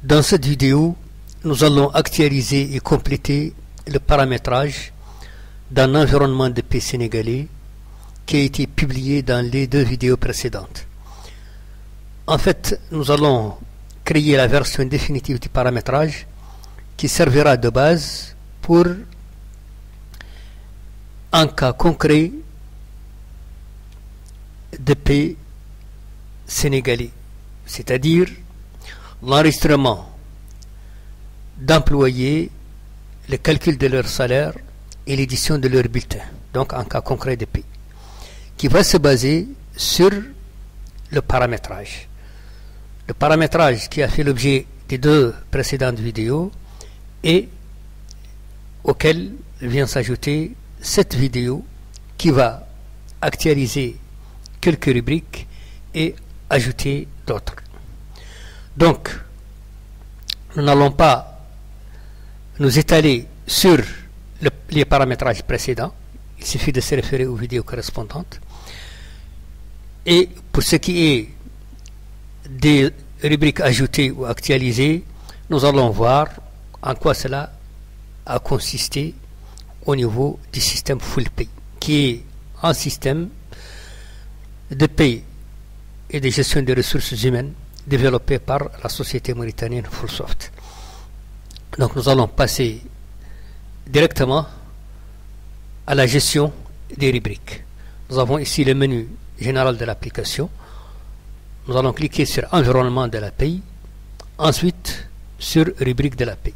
Dans cette vidéo, nous allons actualiser et compléter le paramétrage d'un environnement de paix sénégalais qui a été publié dans les deux vidéos précédentes. En fait, nous allons créer la version définitive du paramétrage qui servira de base pour un cas concret de paix sénégalais, c'est-à-dire l'enregistrement d'employés, le calcul de leur salaire et l'édition de leur bulletin, donc un cas concret de paix, qui va se baser sur le paramétrage. Le paramétrage qui a fait l'objet des deux précédentes vidéos et auquel vient s'ajouter cette vidéo qui va actualiser quelques rubriques et ajouter d'autres. Donc, nous n'allons pas nous étaler sur les paramétrages précédents. Il suffit de se référer aux vidéos correspondantes. Et pour ce qui est des rubriques ajoutées ou actualisées, nous allons voir en quoi cela a consisté au niveau du système Full Pay, qui est un système de paie et de gestion des ressources humaines développé par la société mauritanienne Fullsoft. Donc nous allons passer directement à la gestion des rubriques. Nous avons ici le menu général de l'application. Nous allons cliquer sur environnement de la paie, ensuite sur rubrique de la paie.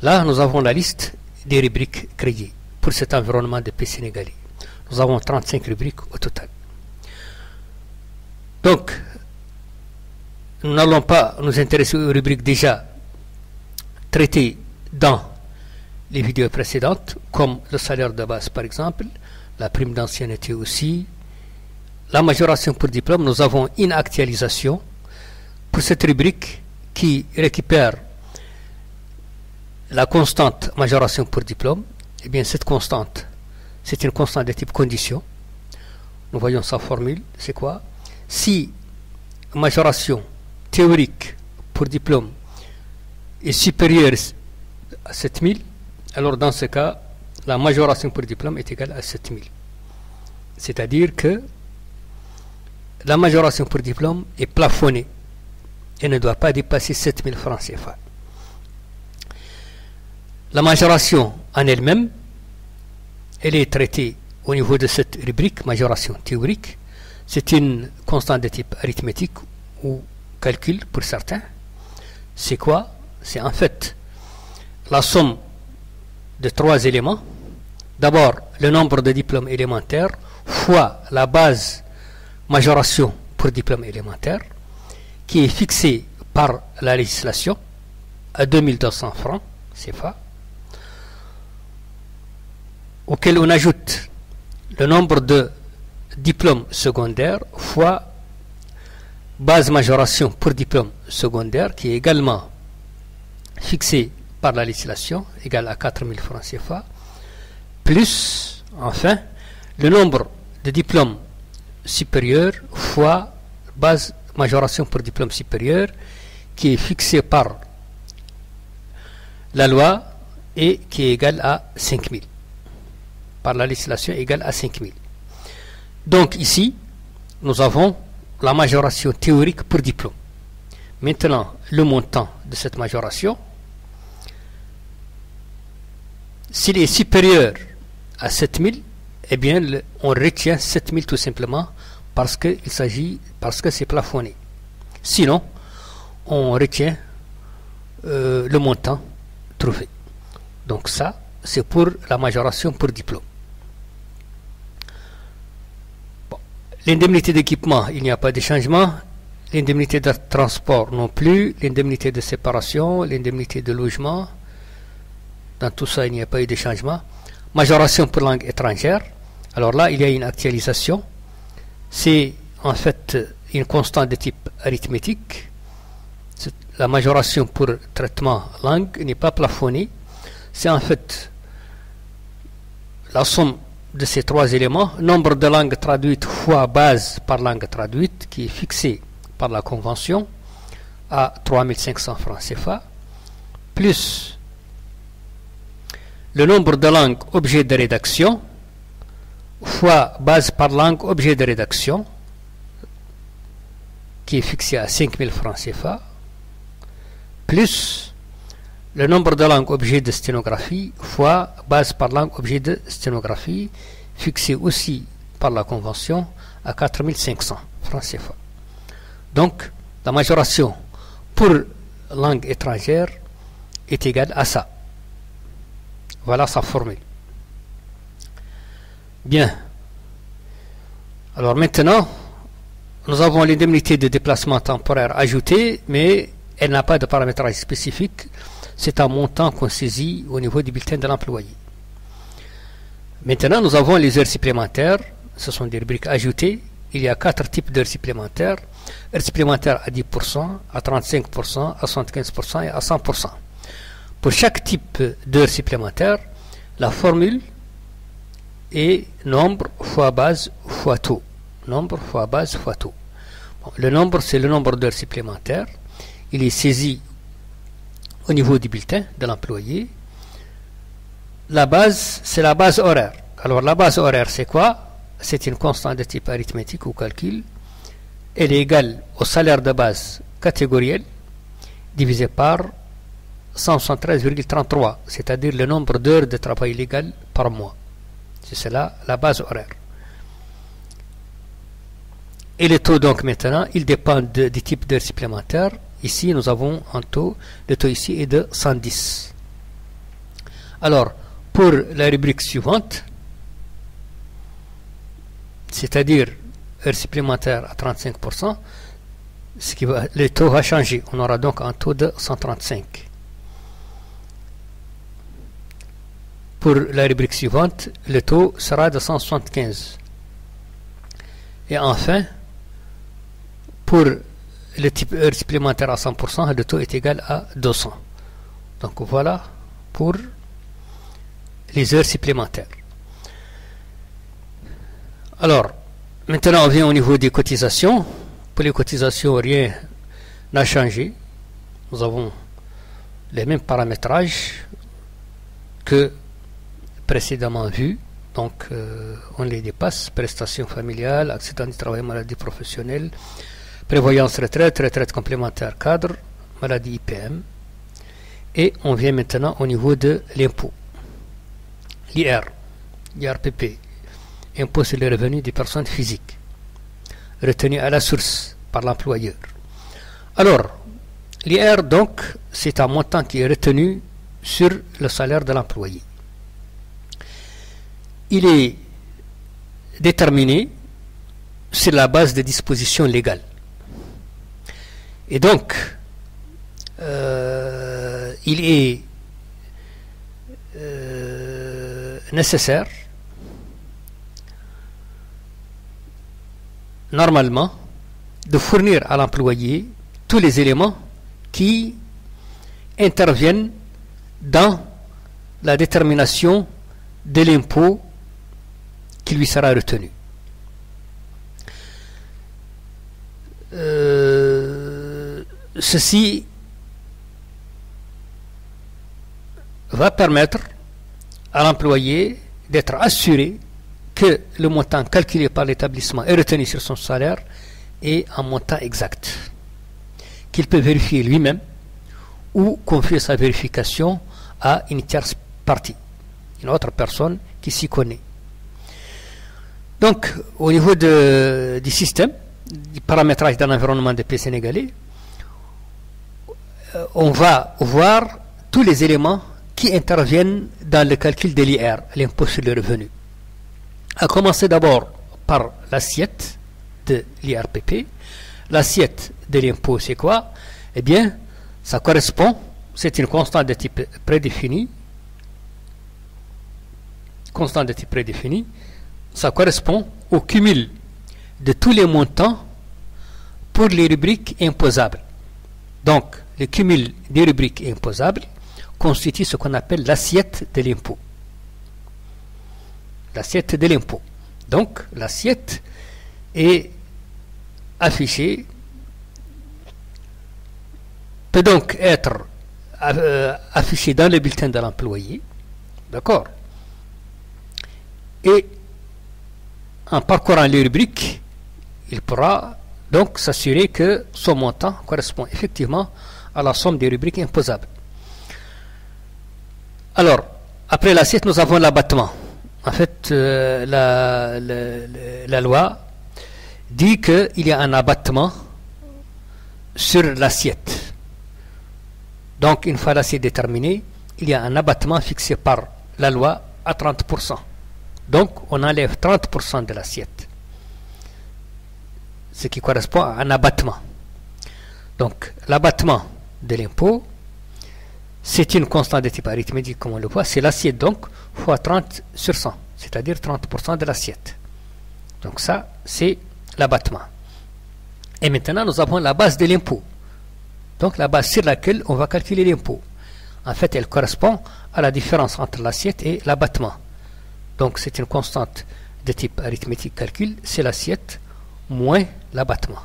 Là, nous avons la liste des rubriques créées pour cet environnement de paie sénégalais. Nous avons 35 rubriques au total. Donc, nous n'allons pas nous intéresser aux rubriques déjà traitées dans les vidéos précédentes, comme le salaire de base par exemple, la prime d'ancienneté aussi, la majoration pour diplôme. Nous avons une actualisation pour cette rubrique qui récupère la constante majoration pour diplôme. Eh bien, cette constante, c'est une constante de type condition. Nous voyons sa formule, c'est quoi? Si majoration théorique pour diplôme est supérieure à 7000, alors dans ce cas, la majoration pour diplôme est égale à 7000. C'est-à-dire que la majoration pour diplôme est plafonnée et ne doit pas dépasser 7000 francs CFA. La majoration en elle-même, elle est traitée au niveau de cette rubrique, majoration théorique. C'est une constante de type arithmétique ou calcul pour certains. C'est quoi? C'est en fait la somme de trois éléments. D'abord, le nombre de diplômes élémentaires fois la base majoration pour diplôme élémentaire, qui est fixée par la législation à 2200 francs CFA, auquel on ajoute le nombre de diplômes secondaires fois base majoration pour diplôme secondaire, qui est également fixée par la législation, égale à 4000 francs CFA, plus, enfin, le nombre de diplômes supérieurs fois base majoration pour diplôme supérieur, qui est fixée par la loi et qui est égale à 5000. Par la législation égale à 5000. Donc ici, nous avons la majoration théorique pour diplôme. Maintenant, le montant de cette majoration, s'il est supérieur à 7000, eh bien, on retient 7000 tout simplement parce que c'est plafonné. Sinon, on retient le montant trouvé. Donc ça, c'est pour la majoration pour diplôme. L'indemnité d'équipement, il n'y a pas de changement. L'indemnité de transport non plus. L'indemnité de séparation, l'indemnité de logement. Dans tout ça, il n'y a pas eu de changement. Majoration pour langue étrangère. Alors là, il y a une actualisation. C'est en fait une constante de type arithmétique. La majoration pour traitement langue n'est pas plafonnée. C'est en fait la somme de ces trois éléments, nombre de langues traduites fois base par langue traduite, qui est fixé par la convention à 3500 francs CFA, plus le nombre de langues objet de rédaction, fois base par langue objet de rédaction, qui est fixé à 5000 francs CFA, plus le nombre de langues objet de sténographie, fois base par langue objet de sténographie, fixé aussi par la Convention à 4500 francs CFA. Donc, la majoration pour langue étrangère est égale à ça. Voilà sa formule. Bien. Alors maintenant, nous avons l'indemnité de déplacement temporaire ajoutée, mais elle n'a pas de paramétrage spécifique. C'est un montant qu'on saisit au niveau du bulletin de l'employé. Maintenant, nous avons les heures supplémentaires. Ce sont des rubriques ajoutées. Il y a 4 types d'heures supplémentaires. Heures supplémentaires à 10%, à 35%, à 75% et à 100%. Pour chaque type d'heures supplémentaires, la formule est nombre fois base fois taux. Nombre fois base fois taux. Bon, le nombre, c'est le nombre d'heures supplémentaires. Il est saisi au niveau du bulletin de l'employé. La base, c'est la base horaire. Alors la base horaire, c'est quoi? C'est une constante de type arithmétique ou calcul. Elle est égale au salaire de base catégoriel divisé par 173,33, c'est-à-dire le nombre d'heures de travail légal par mois. C'est cela la base horaire. Et le taux, donc, maintenant, il dépend du type d'heures supplémentaires. Ici, nous avons un taux. Le taux ici est de 110. Alors, pour la rubrique suivante, c'est-à-dire heures supplémentaires à 35%, le taux va changer. On aura donc un taux de 135. Pour la rubrique suivante, le taux sera de 175. Et enfin, pour le type heure supplémentaire à 100%, le taux est égal à 200. Donc voilà pour les heures supplémentaires. Alors, maintenant on vient au niveau des cotisations. Pour les cotisations, rien n'a changé. Nous avons les mêmes paramétrages que précédemment vus. Donc on les dépasse. Prestations familiales, accident du travail, maladie professionnelle, prévoyance retraite, retraite complémentaire cadre, maladie IPM. Et on vient maintenant au niveau de l'impôt. L'IR, l'IRPP, impôt sur les revenus des personnes physiques, retenu à la source par l'employeur. Alors, l'IR, donc, c'est un montant qui est retenu sur le salaire de l'employé. Il est déterminé sur la base des dispositions légales. Et donc, il est nécessaire, normalement, de fournir à l'employé tous les éléments qui interviennent dans la détermination de l'impôt qui lui sera retenu. Ceci va permettre à l'employé d'être assuré que le montant calculé par l'établissement et retenu sur son salaire est un montant exact, qu'il peut vérifier lui-même ou confier sa vérification à une tierce partie, une autre personne qui s'y connaît. Donc, au niveau du système, du paramétrage d'un environnement de paix sénégalais, on va voir tous les éléments qui interviennent dans le calcul de l'IR, l'impôt sur le revenu. À commencer d'abord par l'assiette de l'IRPP. L'assiette de l'impôt, c'est quoi? Eh bien, ça correspond, c'est une constante de type prédéfini. Constante de type prédéfini, ça correspond au cumul de tous les montants pour les rubriques imposables. Donc, le cumul des rubriques imposables constitue ce qu'on appelle l'assiette de l'impôt. L'assiette de l'impôt. Donc, l'assiette est affichée peut donc être affiché dans le bulletin de l'employé, d'accord, et en parcourant les rubriques, il pourra donc s'assurer que son montant correspond effectivement à la somme des rubriques imposables. Alors, après l'assiette, nous avons l'abattement. En fait, la loi dit qu'il y a un abattement sur l'assiette. Donc, une fois l'assiette déterminée, il y a un abattement fixé par la loi à 30%. Donc, on enlève 30% de l'assiette, ce qui correspond à un abattement. Donc, l'abattement de l'impôt, c'est une constante de type arithmétique, comme on le voit, c'est l'assiette donc fois 30 sur 100, c'est-à-dire 30% de l'assiette. Donc ça, c'est l'abattement. Et maintenant, nous avons la base de l'impôt. Donc la base sur laquelle on va calculer l'impôt. En fait, elle correspond à la différence entre l'assiette et l'abattement. Donc c'est une constante de type arithmétique calcul, c'est l'assiette moins l'abattement.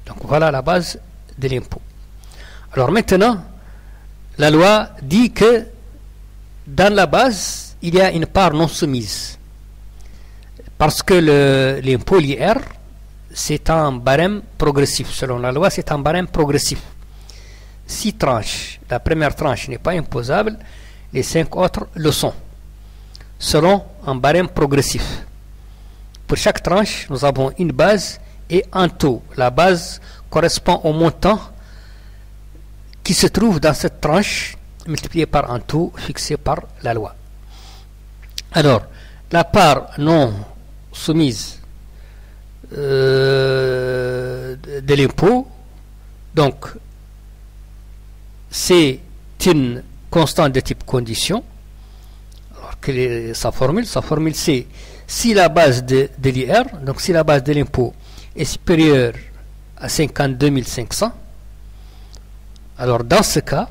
Donc voilà la base de l'impôt. Alors maintenant, la loi dit que dans la base, il y a une part non soumise. Parce que l'impôt l'IR, c'est un barème progressif. Selon la loi, c'est un barème progressif. 6 tranches. La première tranche n'est pas imposable, les 5 autres le sont. Selon un barème progressif. Pour chaque tranche, nous avons une base et un taux. La base correspond au montant qui se trouve dans cette tranche multiplié par un taux fixé par la loi. Alors, la part non soumise de l'impôt, donc c'est une constante de type condition. Alors, quelle est sa formule? Sa formule c'est si la base de l'IR, donc si la base de l'impôt est supérieure à 52 500, alors dans ce cas,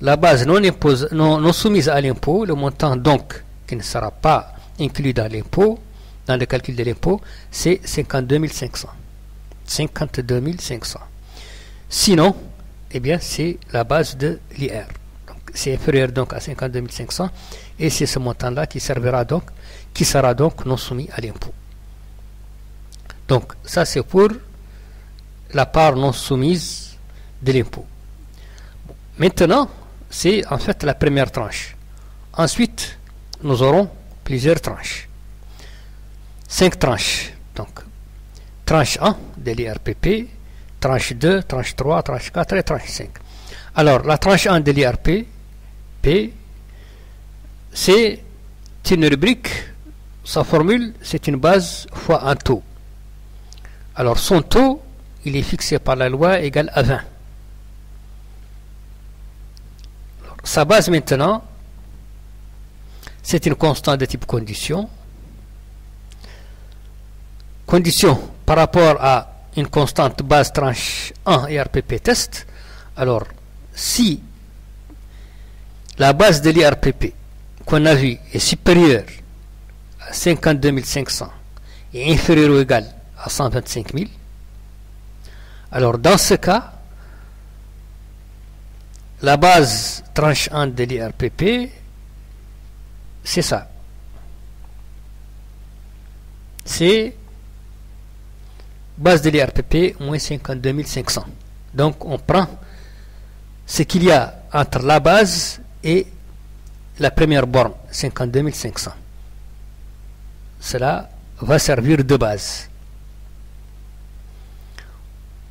la base non soumise à l'impôt, le montant donc qui ne sera pas inclus dans l'impôt, dans le calcul de l'impôt, c'est 52 500. 52 500. Sinon, eh bien, c'est la base de l'IR. C'est inférieur donc à 52 500 et c'est ce montant-là qui sera donc non soumis à l'impôt. Donc, ça c'est pour la part non soumise de l'impôt. Maintenant, c'est en fait la première tranche. Ensuite, nous aurons plusieurs tranches. 5 tranches. Donc, tranche 1 de l'IRPP, tranche 2, tranche 3, tranche 4 et tranche 5. Alors, la tranche 1 de l'IRPP, c'est une rubrique, sa formule, c'est une base fois un taux. Alors, son taux, il est fixé par la loi égal à 20. Alors, sa base maintenant, c'est une constante de type condition. Condition par rapport à une constante base tranche 1 IRPP test. Alors, si la base de l'IRPP qu'on a vu est supérieure à 52 500 et inférieure ou égale à 125 000, alors dans ce cas, la base tranche 1 de l'IRPP, c'est ça. C'est base de l'IRPP moins 52 500. Donc on prend ce qu'il y a entre la base et la première borne, 52 500. Cela va servir de base.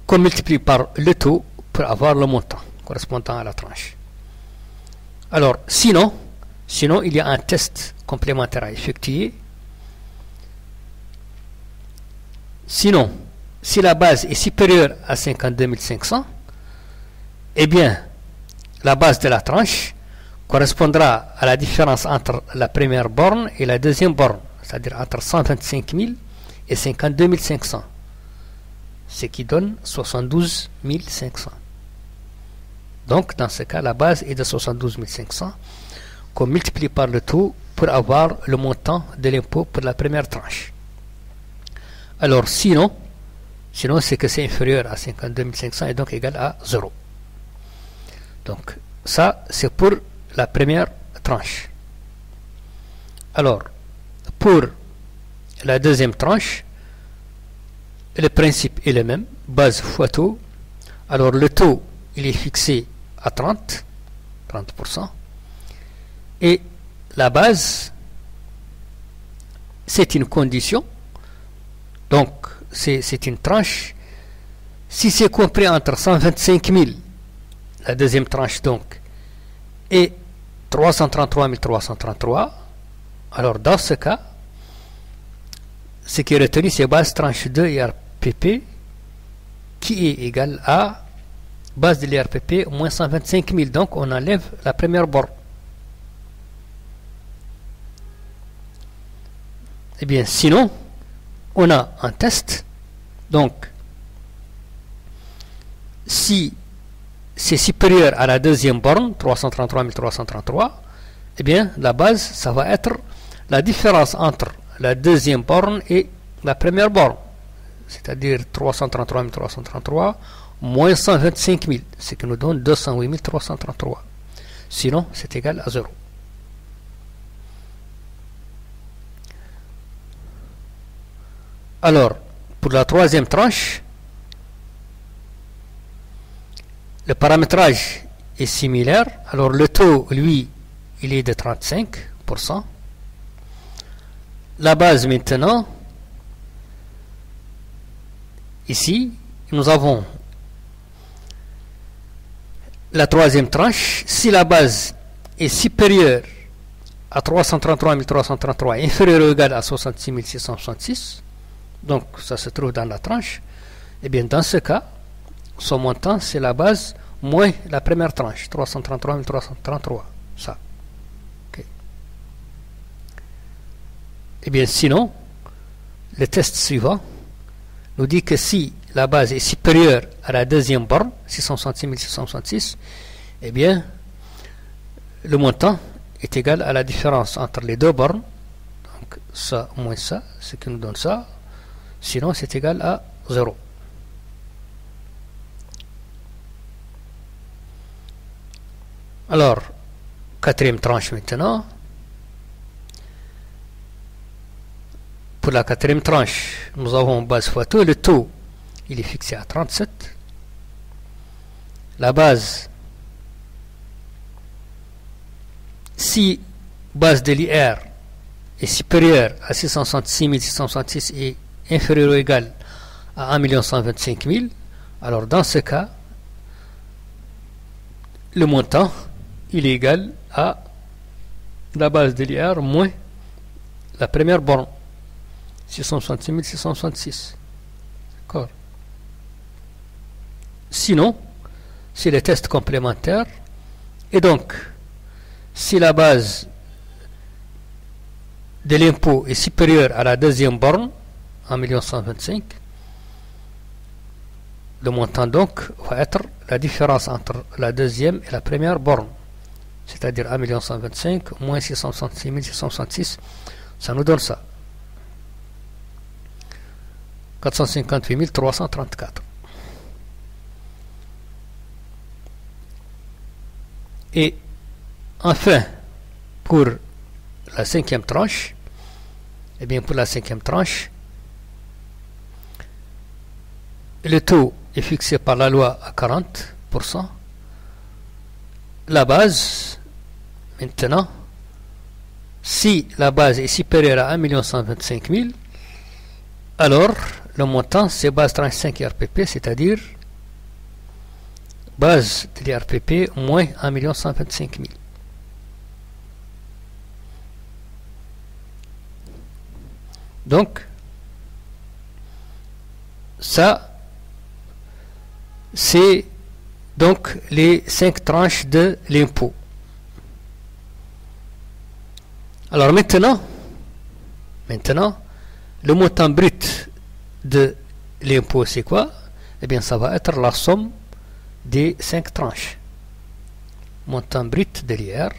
Qu'on multiplie par le taux pour avoir le montant correspondant à la tranche. Alors, sinon, il y a un test complémentaire à effectuer. Sinon, si la base est supérieure à 52 500, eh bien, la base de la tranche correspondra à la différence entre la première borne et la deuxième borne, c'est-à-dire entre 125 000 et 52 500, ce qui donne 72 500. Donc, dans ce cas, la base est de 72 500, qu'on multiplie par le taux pour avoir le montant de l'impôt pour la première tranche. Alors, sinon, Sinon, c'est que c'est inférieur à 52 500 et donc égal à 0. Donc, ça, c'est pour la première tranche. Alors, pour la deuxième tranche, le principe est le même, base fois taux. Alors, le taux, il est fixé à 30%. Et la base, c'est une condition. Donc, c'est une tranche. Si c'est compris entre 125 000, la deuxième tranche donc, et 333 333, alors dans ce cas, ce qui est retenu, c'est base tranche 2 IRPP qui est égal à base de l'IRPP moins 125 000. Donc, on enlève la première borne. Eh bien, sinon, on a un test. Donc, si c'est supérieur à la deuxième borne, 333 333, eh bien, la base, ça va être la différence entre la deuxième borne et la première borne. C'est-à-dire 333 333 moins 125 000, ce qui nous donne 208 333. Sinon, c'est égal à 0. Alors, pour la troisième tranche, le paramétrage est similaire. Alors, le taux, lui, il est de 35%. La base, maintenant, ici, nous avons la troisième tranche. Si la base est supérieure à 333 333, inférieure ou égale à 66 666, donc ça se trouve dans la tranche, et bien dans ce cas, son montant c'est la base moins la première tranche, 333 333, ça. Okay. Et bien sinon, le test suivant nous dit que si la base est supérieure à la deuxième borne, 666 666, eh bien le montant est égal à la différence entre les deux bornes, donc ça moins ça, ce qui nous donne ça. Sinon, c'est égal à 0. Alors, quatrième tranche maintenant. Pour la quatrième tranche, nous avons base fois taux. Le taux, il est fixé à 37. La base, si base de l'IR est supérieure à 666 666 et inférieur ou égal à 1 125 000, alors dans ce cas, le montant, il est égal à la base de l'IR moins la première borne, 666 666. D'accord. Sinon, c'est le test complémentaire. Et donc, si la base de l'impôt est supérieure à la deuxième borne, 1 125 000, le montant donc va être la différence entre la deuxième et la première borne, c'est-à-dire 1 125 000 moins 666 666, ça nous donne ça, 458 334. Et enfin, pour la cinquième tranche, eh bien pour la cinquième tranche, le taux est fixé par la loi à 40%. La base, maintenant, si la base est supérieure à 1 125 000, alors le montant c'est base 35 IRPP, c'est-à-dire base de l'IRPP moins 1 125 000. Donc, ça, c'est donc les 5 tranches de l'impôt. Alors maintenant, le montant brut de l'impôt, c'est quoi? Eh bien, ça va être la somme des 5 tranches. Montant brut de l'IR.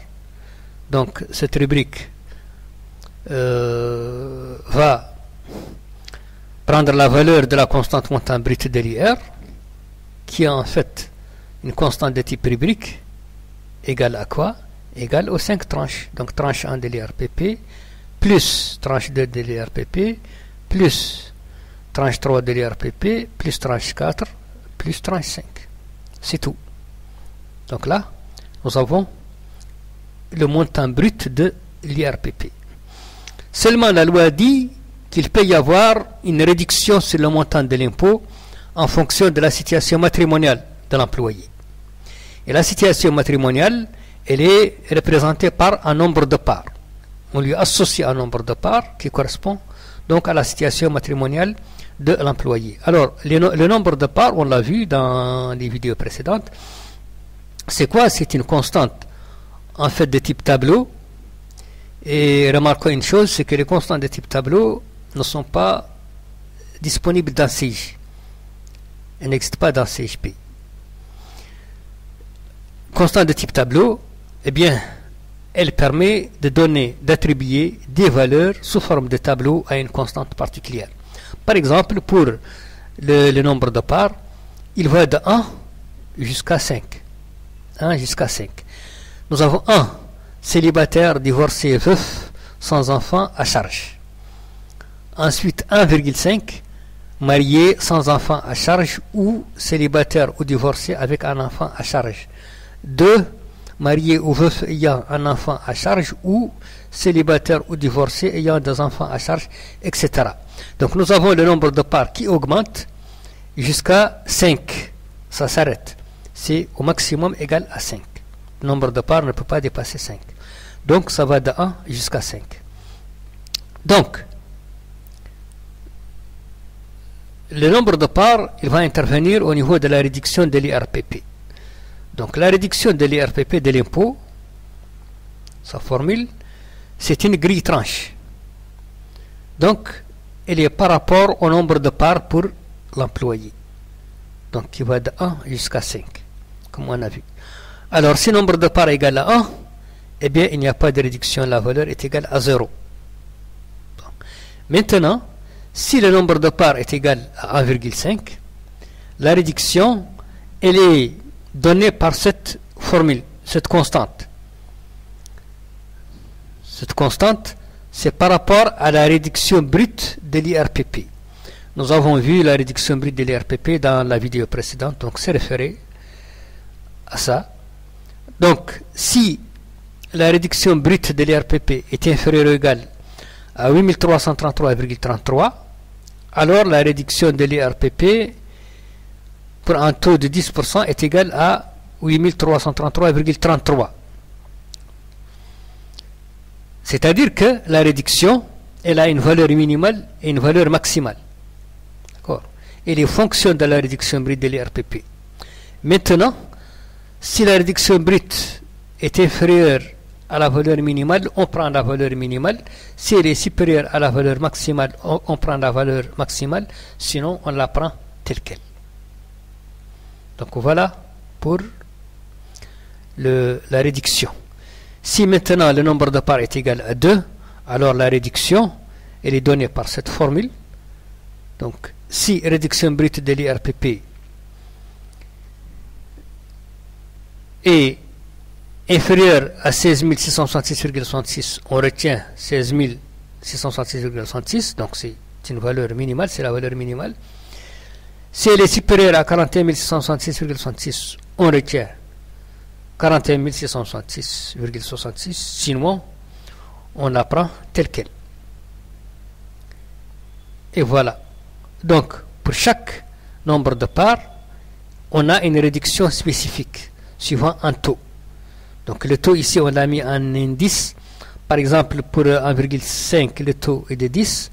Donc, cette rubrique va prendre la valeur de la constante montant brut de l'IR, qui est en fait une constante de type rubrique, égale à quoi? Égale aux 5 tranches. Donc tranche 1 de l'IRPP, plus tranche 2 de l'IRPP, plus tranche 3 de l'IRPP, plus tranche 4, plus tranche 5. C'est tout. Donc là, nous avons le montant brut de l'IRPP. Seulement la loi dit qu'il peut y avoir une réduction sur le montant de l'impôt en fonction de la situation matrimoniale de l'employé. Et la situation matrimoniale, elle est représentée par un nombre de parts. On lui associe un nombre de parts qui correspond donc à la situation matrimoniale de l'employé. Alors, le nombre de parts, on l'a vu dans les vidéos précédentes, c'est quoi? C'est une constante en fait de type tableau. Et remarquons une chose, c'est que les constantes de type tableau ne sont pas disponibles dans CIJ. Elles n'existent pas dans CIJP. Constante de type tableau, eh bien, elle permet de donner, d'attribuer des valeurs sous forme de tableau à une constante particulière. Par exemple, pour le nombre de parts, il va de 1 jusqu'à 5. 1 jusqu'à 5. Nous avons 1, célibataire, divorcé, veuf, sans enfant, à charge. Ensuite, 1,5, marié, sans enfant, à charge, ou célibataire ou divorcé avec un enfant à charge. 2, marié ou veuf ayant un enfant à charge, ou célibataire ou divorcé ayant des enfants à charge, etc. Donc nous avons le nombre de parts qui augmente jusqu'à 5. Ça s'arrête. C'est au maximum égal à 5. Le nombre de parts ne peut pas dépasser 5. Donc ça va de 1 jusqu'à 5. Donc, le nombre de parts, il va intervenir au niveau de la réduction de l'IRPP. Donc la réduction de l'IRPP de l'impôt, sa formule, c'est une grille tranche. Donc, elle est par rapport au nombre de parts pour l'employé. Donc, il va de 1 jusqu'à 5, comme on a vu. Alors, si le nombre de parts est égal à 1, eh bien, il n'y a pas de réduction, la valeur est égale à 0. Bon. Maintenant, si le nombre de parts est égal à 1,5, la réduction, elle est donnée par cette formule, cette constante. Cette constante, c'est par rapport à la réduction brute de l'IRPP. Nous avons vu la réduction brute de l'IRPP dans la vidéo précédente, donc c'est référé à ça. Donc, si la réduction brute de l'IRPP est inférieure ou égale à 8333,33, alors la réduction de l'IRPP pour un taux de 10% est égale à 8333,33. C'est-à-dire que la réduction, elle a une valeur minimale et une valeur maximale. D'accord? Elle est fonction de la réduction brute de l'IRPP. Maintenant, si la réduction brute est inférieure à la valeur minimale, on prend la valeur minimale. Si elle est supérieure à la valeur maximale, on prend la valeur maximale. Sinon, on la prend telle qu'elle. Donc voilà pour la réduction. Si maintenant le nombre de parts est égal à 2, alors la réduction, elle est donnée par cette formule. Donc, si réduction brute de l'IRPP est inférieure à 16 666,66, on retient 16 666,66, donc c'est une valeur minimale, c'est la valeur minimale. Si elle est supérieure à 41 666,66, on retient 41 666,66, sinon on la prend telle qu'elle. Et voilà. Donc, pour chaque nombre de parts, on a une réduction spécifique suivant un taux. Donc, le taux ici, on l'a mis en indice. Par exemple, pour 1,5, le taux est de 10.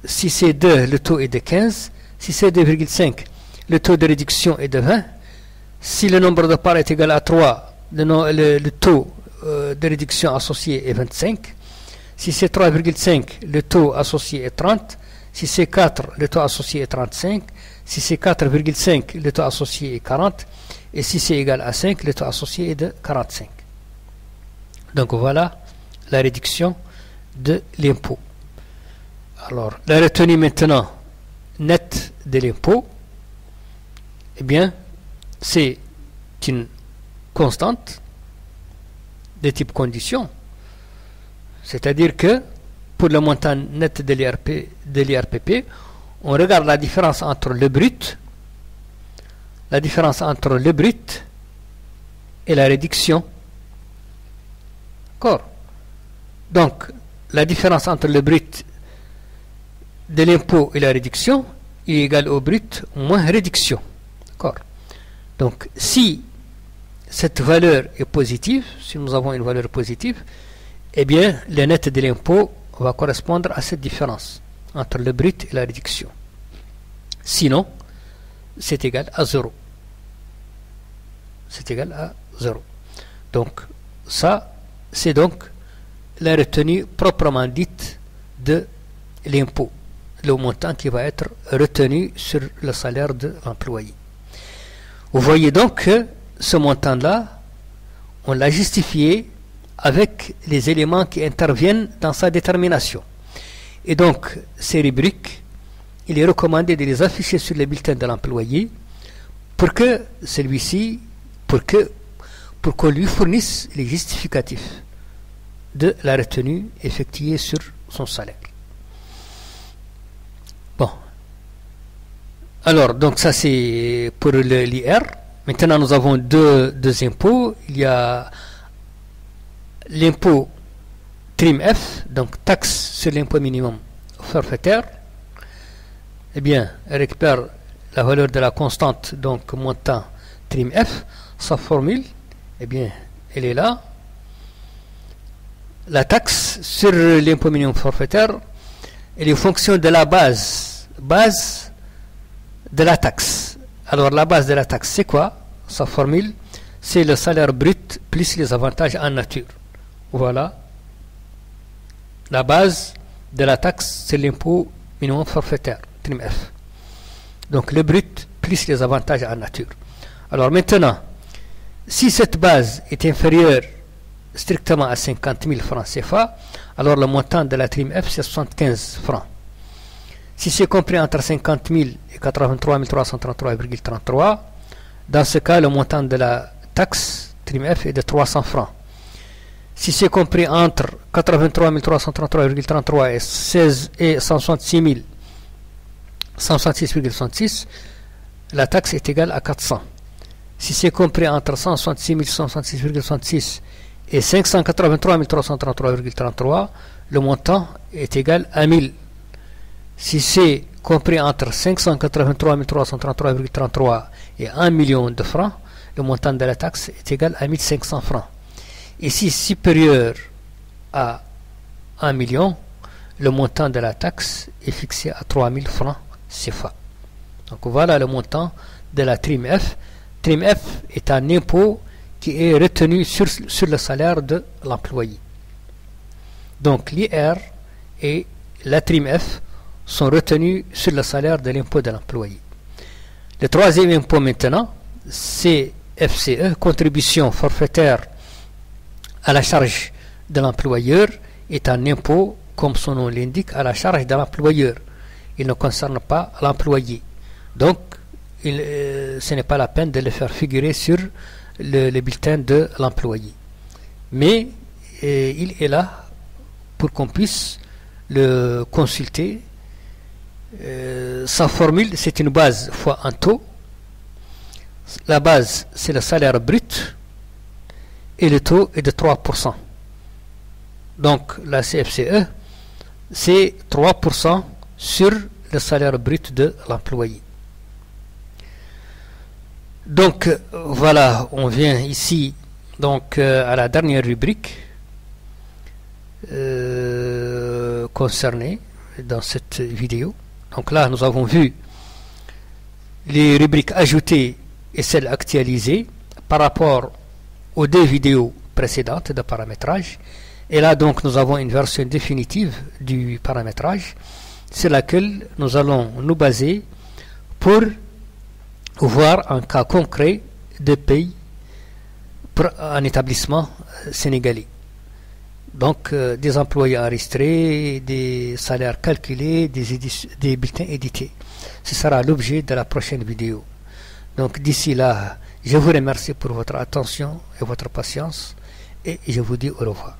Si c'est 2, le taux est de 15. Si c'est 2,5, le taux de réduction est de 20. Si le nombre de parts est égal à 3, le taux de réduction associé est 25. Si c'est 3,5, le taux associé est 30. Si c'est 4, le taux associé est 35. Si c'est 4,5, le taux associé est 40. Et si c'est égal à 5, le taux associé est de 45. Donc voilà la réduction de l'impôt. Alors, la retenue maintenant nette de l'impôt, eh bien, c'est une constante de type condition. C'est-à-dire que pour le montant net de l'IRPP, on regarde la différence entre le brut, et la réduction. D'accord? Donc, la différence entre le brut de l'impôt et la réduction est égale au brut moins réduction. D'accord? Donc, si cette valeur est positive, si nous avons une valeur positive, eh bien, le net de l'impôt va correspondre à cette différence entre le brut et la réduction. Sinon, c'est égal à 0. C'est égal à 0. Donc, ça, c'est donc la retenue proprement dite de l'impôt, le montant qui va être retenu sur le salaire de l'employé. Vous voyez donc que ce montant-là, on l'a justifié avec les éléments qui interviennent dans sa détermination. Et donc, ces rubriques, il est recommandé de les afficher sur le bulletin de l'employé pour que celui-ci, pour qu'on lui fournisse les justificatifs de la retenue effectuée sur son salaire. Bon. Alors, donc ça c'est pour l'IR. Maintenant, nous avons deux impôts. Il y a l'impôt trim F, donc taxe sur l'impôt minimum forfaitaire. Eh bien, elle récupère la valeur de la constante, donc montant trim F. Sa formule, eh bien, elle est là. La taxe sur l'impôt minimum forfaitaire, elle est fonction de la base de la taxe. Alors, la base de la taxe, c'est quoi? Sa formule, c'est le salaire brut plus les avantages en nature. Voilà la base de la taxe, c'est l'impôt minimum forfaitaire, trim F. Donc le brut plus les avantages en nature. Alors maintenant, si cette base est inférieure strictement à 50 000 francs CFA, alors le montant de la trim F c'est 75 francs. Si c'est compris entre 50 000 et 83 333,33, dans ce cas, le montant de la taxe trim F est de 300 francs. Si c'est compris entre 83 333,33 et 166,66, la taxe est égale à 400. Si c'est compris entre 166 166,66 et 583 333,33, le montant est égal à 1000. Si c'est compris entre 583 333,33 et 1 million de francs, le montant de la taxe est égal à 1500 francs. Et si supérieur à 1 million, le montant de la taxe est fixé à 3000 francs CFA. Donc voilà le montant de la trim F. Trim F est un impôt qui est retenu sur le salaire de l'employé. Donc l'IR et la trim F sont retenus sur le salaire de l'impôt de l'employé. Le troisième impôt maintenant, c'est FCE, contribution forfaitaire à la charge de l'employeur, est un impôt, comme son nom l'indique, à la charge de l'employeur. Il ne concerne pas l'employé. Donc, ce n'est pas la peine de le faire figurer sur le bulletin de l'employé. Mais il est là pour qu'on puisse le consulter. Sa formule, c'est une base fois un taux. La base, c'est le salaire brut. Et le taux est de 3%. Donc, la CFCE, c'est 3% sur le salaire brut de l'employé. Donc, voilà, on vient ici donc à la dernière rubrique concernée dans cette vidéo. Donc là, nous avons vu les rubriques ajoutées et celles actualisées par rapport aux deux vidéos précédentes de paramétrage. Et là, donc, nous avons une version définitive du paramétrage sur laquelle nous allons nous baser pour voir un cas concret de pays pour un établissement sénégalais. Donc, des employés enregistrés, des salaires calculés, des bulletins édités. Ce sera l'objet de la prochaine vidéo. Donc, d'ici là, je vous remercie pour votre attention et votre patience et je vous dis au revoir.